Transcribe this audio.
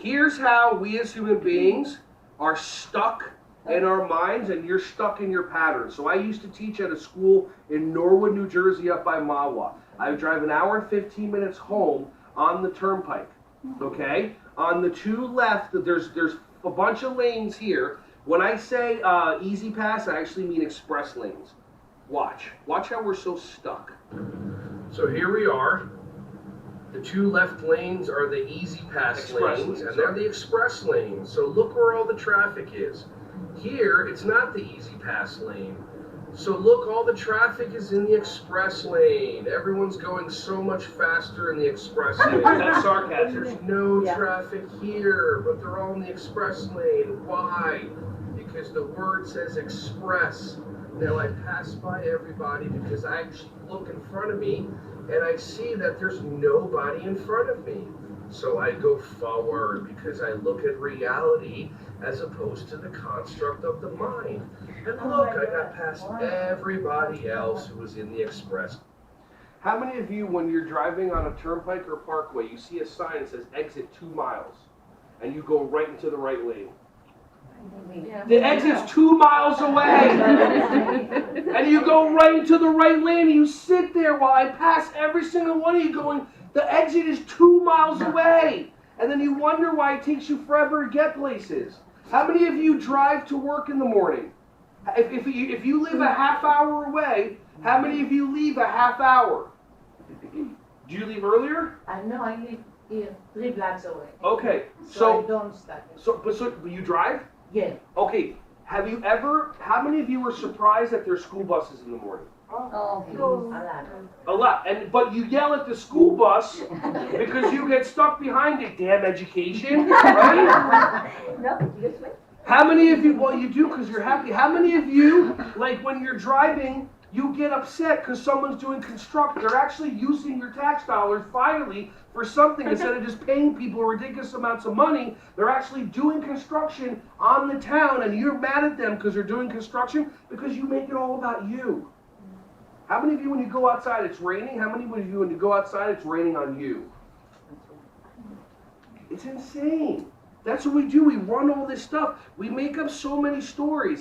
Here's how we as human beings are stuck in our minds, and you're stuck in your patterns. So I used to teach at a school in Norwood, New Jersey, up by Mahwah. I would drive an hour and 15 minutes home on the turnpike. Okay? On the two left, there's a bunch of lanes here. When I say easy pass, I actually mean express lanes. Watch how we're so stuck. So here we are. The two left lanes are the easy pass lanes, and they're the express lanes. So look where all the traffic is. Here, it's not the easy pass lane. So look, all the traffic is in the express lane. Everyone's going so much faster in the express lane. That's sarcasm. There's no traffic here, but they're all in the express lane. Why? Because the word says express. Now I pass by everybody because I actually look in front of me and I see that there's nobody in front of me. So I go forward because I look at reality as opposed to the construct of the mind. And look, I got past everybody else who was in the express. How many of you, when you're driving on a turnpike or parkway, you see a sign that says exit 2 miles, and you go right into the right lane? The exit's 2 miles away, and you go right into the right lane, and you sit there while I pass every single one of you going, the exit is 2 miles away, and then you wonder why it takes you forever to get places. How many of you drive to work in the morning? If you live a half hour away, how many of you leave a half hour? Do you leave earlier? No, I live here 3 blocks away. Okay, so I don't start. But you drive? Yeah. Okay, how many of you were surprised that there's school buses in the morning? A lot. But you yell at the school bus because you get stuck behind it, damn education, right? No, you just wait. How many of you, well you do because you're happy, how many of you, like when you're driving, you get upset because someone's doing construction, they're actually using your tax dollars finally for something instead of just paying people ridiculous amounts of money, they're actually doing construction on the town and you're mad at them because they're doing construction because you make it all about you. How many of you when you go outside it's raining? How many of you when you go outside it's raining on you? It's insane. That's what we do. We run all this stuff. We make up so many stories.